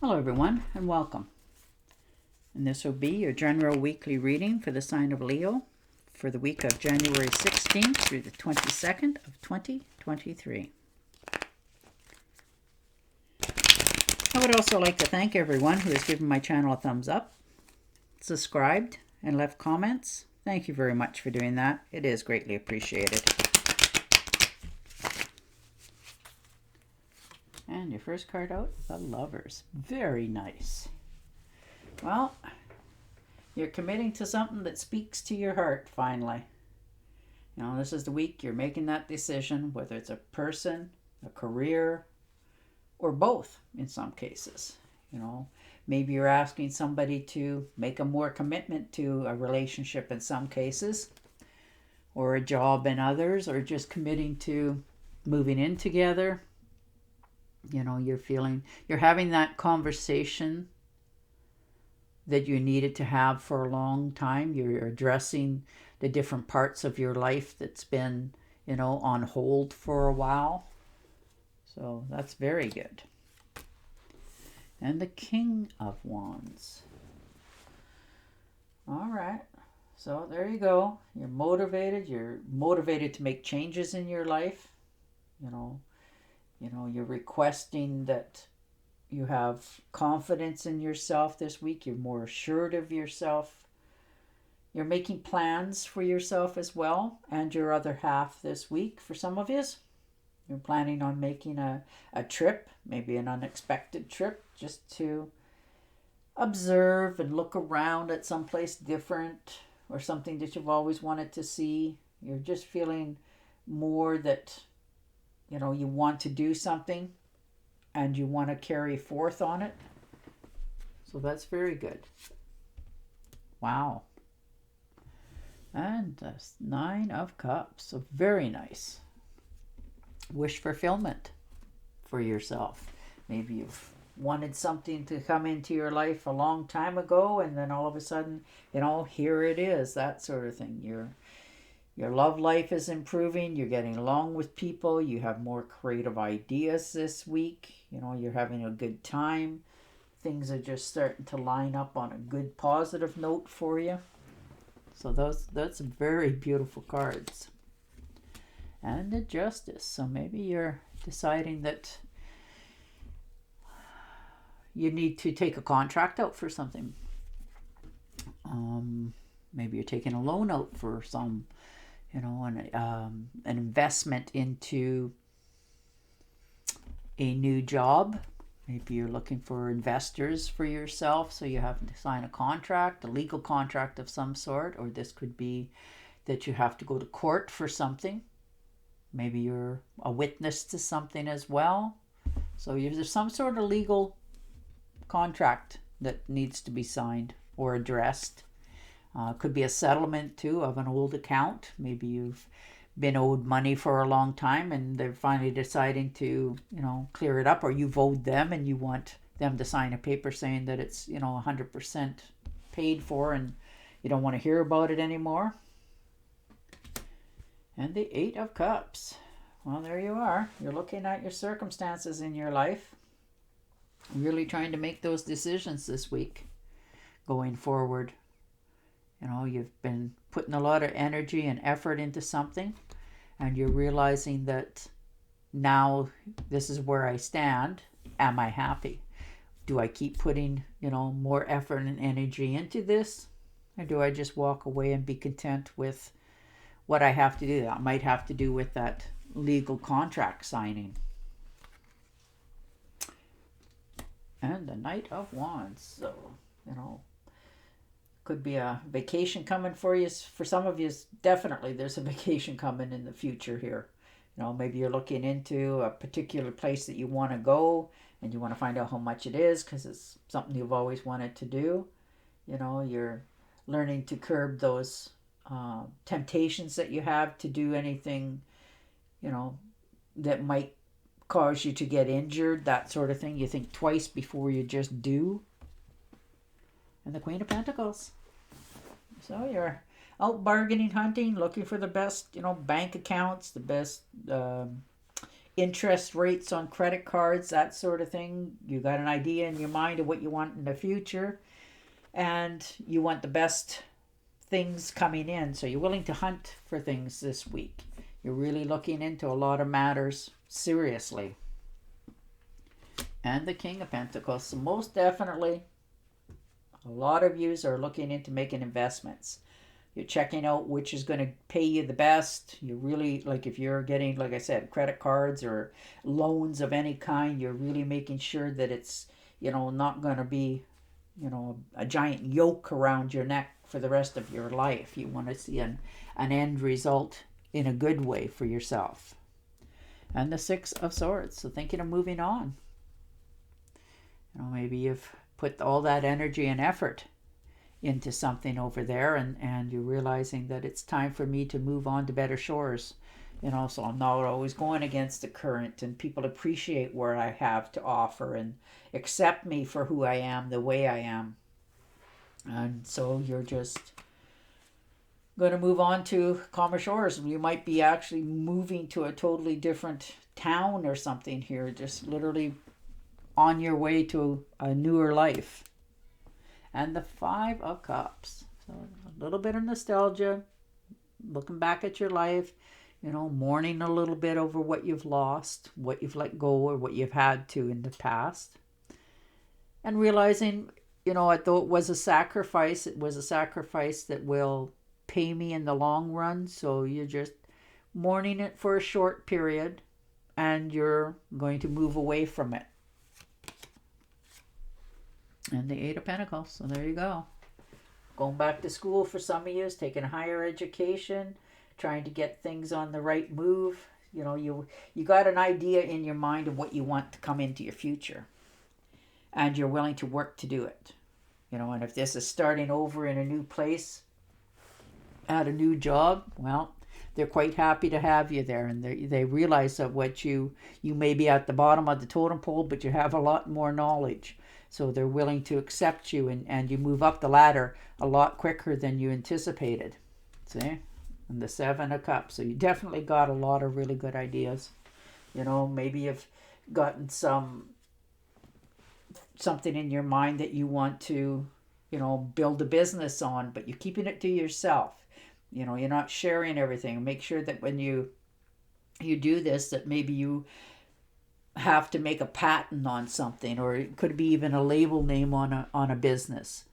Hello everyone and welcome. And this will be your general weekly reading for the sign of Leo for the week of January 16th through the 22nd of 2023. I would also like to thank everyone who has given my channel a thumbs up, subscribed, and left comments. Thank you very much for doing that. It is greatly appreciated. And your first card out, the Lovers. Very nice. Well, you're committing to something that speaks to your heart finally. You know, this is the week you're making that decision, whether it's a person, a career, or both in some cases. You know, maybe you're asking somebody to make a more commitment to a relationship in some cases, or a job in others, or just committing to moving in together. You know, you're having that conversation that you needed to have for a long time. You're addressing the different parts of your life that's been, on hold for a while. So that's very good. And the King of Wands. All right. So there you go. You're motivated. You're motivated to make changes in your life. You're requesting that you have confidence in yourself this week. You're more assured of yourself. You're making plans for yourself as well and your other half this week. For some of you, you're planning on making a trip, maybe an unexpected trip, just to observe and look around at someplace different or something that you've always wanted to see. You're just feeling more that you want to do something and you want to carry forth on it. So that's very good. Wow. And the Nine of Cups. So very nice. Wish fulfillment for yourself. Maybe you've wanted something to come into your life a long time ago, and then all of a sudden, here it is, that sort of thing. Your love life is improving. You're getting along with people. You have more creative ideas this week. You're having a good time. Things are just starting to line up on a good positive note for you. So that's very beautiful cards. And the Justice. So maybe you're deciding that you need to take a contract out for something. Maybe you're taking a loan out for some an investment into a new job. Maybe you're looking for investors for yourself, so you have to sign a contract, a legal contract of some sort, or this could be that you have to go to court for something. Maybe you're a witness to something as well. So there's some sort of legal contract that needs to be signed or addressed. Could be a settlement too of an old account. Maybe you've been owed money for a long time and they're finally deciding to, clear it up, or you've owed them and you want them to sign a paper saying that it's, 100% paid for and you don't want to hear about it anymore. And the Eight of Cups. Well, there you are. You're looking at your circumstances in your life, really trying to make those decisions this week going forward. You've been putting a lot of energy and effort into something, and you're realizing that now this is where I stand. Am I happy? Do I keep putting, more effort and energy into this? Or do I just walk away and be content with what I have to do? That might have to do with that legal contract signing. And the Knight of Wands. So, could be a vacation coming for you. For some of you, definitely there's a vacation coming in the future here. Maybe you're looking into a particular place that you want to go and you want to find out how much it is because it's something you've always wanted to do. You're learning to curb those temptations that you have to do anything, that might cause you to get injured, that sort of thing. You think twice before you just do. And the Queen of Pentacles. So you're out bargaining, hunting, looking for the best, bank accounts, the best interest rates on credit cards, that sort of thing. You got an idea in your mind of what you want in the future, and you want the best things coming in. So you're willing to hunt for things this week. You're really looking into a lot of matters seriously. And the King of Pentacles. So most definitely, a lot of you are looking into making investments. You're checking out which is going to pay you the best. You really, like if you're getting, like I said, credit cards or loans of any kind, you're really making sure that it's, not going to be, a giant yoke around your neck for the rest of your life. You want to see an end result in a good way for yourself. And the Six of Swords. So thinking of moving on. Maybe you've put all that energy and effort into something over there, and you're realizing that it's time for me to move on to better shores. So I'm not always going against the current, and people appreciate what I have to offer and accept me for who I am, the way I am. And so you're just going to move on to calmer shores. You might be actually moving to a totally different town or something here, just literally on your way to a newer life. And the Five of Cups. So a little bit of nostalgia, looking back at your life, mourning a little bit over what you've lost, what you've let go, or what you've had to in the past. And realizing, though it was a sacrifice, it was a sacrifice that will pay me in the long run. So you're just mourning it for a short period, and you're going to move away from it. And the Eight of Pentacles. So there you go. Going back to school for some of you, taking higher education, trying to get things on the right move. You got an idea in your mind of what you want to come into your future. And you're willing to work to do it. And if this is starting over in a new place, at a new job, well, they're quite happy to have you there. And they realize that what you may be at the bottom of the totem pole, but you have a lot more knowledge. So they're willing to accept you, and you move up the ladder a lot quicker than you anticipated. See? And the Seven of Cups. So you definitely got a lot of really good ideas. Maybe you've gotten something in your mind that you want to, build a business on, but you're keeping it to yourself. You're not sharing everything. Make sure that when you do this, that maybe you have to make a patent on something, or it could be even a label name on a business,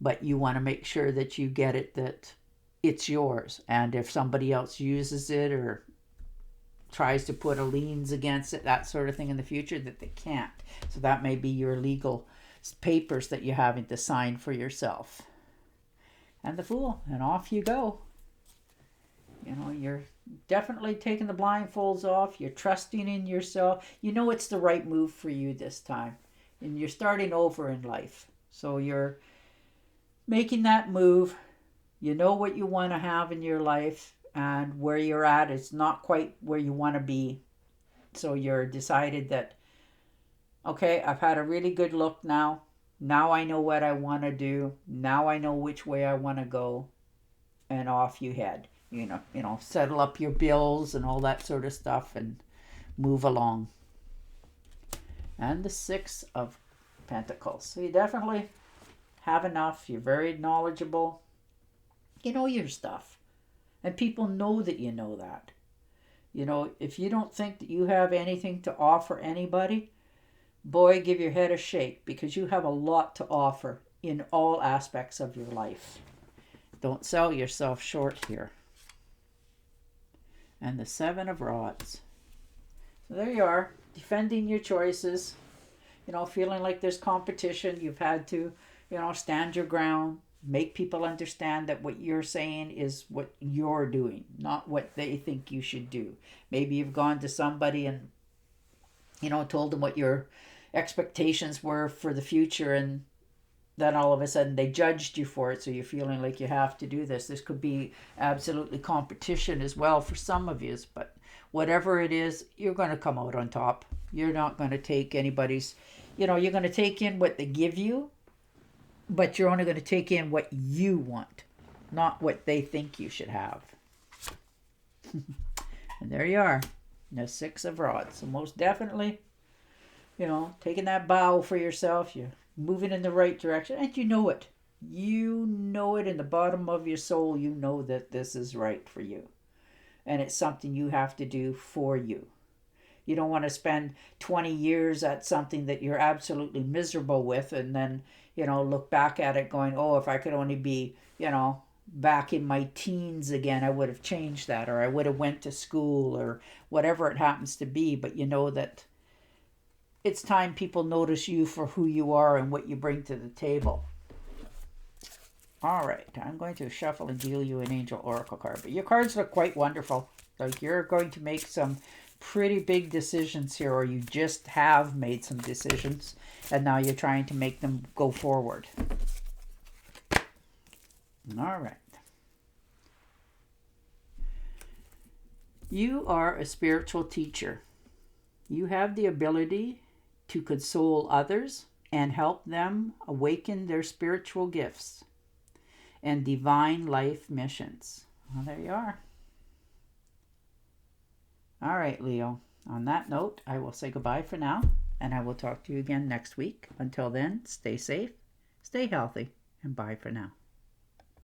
but you want to make sure that you get it, that it's yours. And if somebody else uses it or tries to put a liens against it, that sort of thing in the future, that they can't. So that may be your legal papers that you're having to sign for yourself. And the Fool, and off you go. You're definitely taking the blindfolds off. You're trusting in yourself. It's the right move for you this time. And you're starting over in life. So you're making that move. You know what you want to have in your life. And where you're at is not quite where you want to be. So you're decided that, okay, I've had a really good look now. Now I know what I want to do. Now I know which way I want to go. And off you head. Settle up your bills and all that sort of stuff and move along. And the Six of Pentacles. So you definitely have enough. You're very knowledgeable. You know your stuff. And people know that you know that. If you don't think that you have anything to offer anybody, boy, give your head a shake, because you have a lot to offer in all aspects of your life. Don't sell yourself short here. And the Seven of Rods. So there you are, defending your choices, feeling like there's competition. You've had to, stand your ground, make people understand that what you're saying is what you're doing, not what they think you should do. Maybe you've gone to somebody and, told them what your expectations were for the future, and then all of a sudden they judged you for it, so you're feeling like you have to do this. This could be absolutely competition as well for some of you, but whatever it is, you're going to come out on top. You're not going to take anybody's, you're going to take in what they give you, but you're only going to take in what you want, not what they think you should have. And there you are. The Six of Rods. So most definitely, taking that bow for yourself, you're moving in the right direction, and you know it. You know it in the bottom of your soul. You know that this is right for you. And it's something you have to do for you. You don't want to spend 20 years at something that you're absolutely miserable with and then, look back at it going, oh, if I could only be, back in my teens again, I would have changed that, or I would have went to school, or whatever it happens to be. But you know that it's time people notice you for who you are and what you bring to the table. All right, I'm going to shuffle and deal you an Angel Oracle card. But your cards look quite wonderful. Like you're going to make some pretty big decisions here, or you just have made some decisions, and now you're trying to make them go forward. All right. You are a spiritual teacher. You have the ability to console others and help them awaken their spiritual gifts and divine life missions. Well, there you are. All right, Leo. On that note, I will say goodbye for now, and I will talk to you again next week. Until then, stay safe, stay healthy, and bye for now.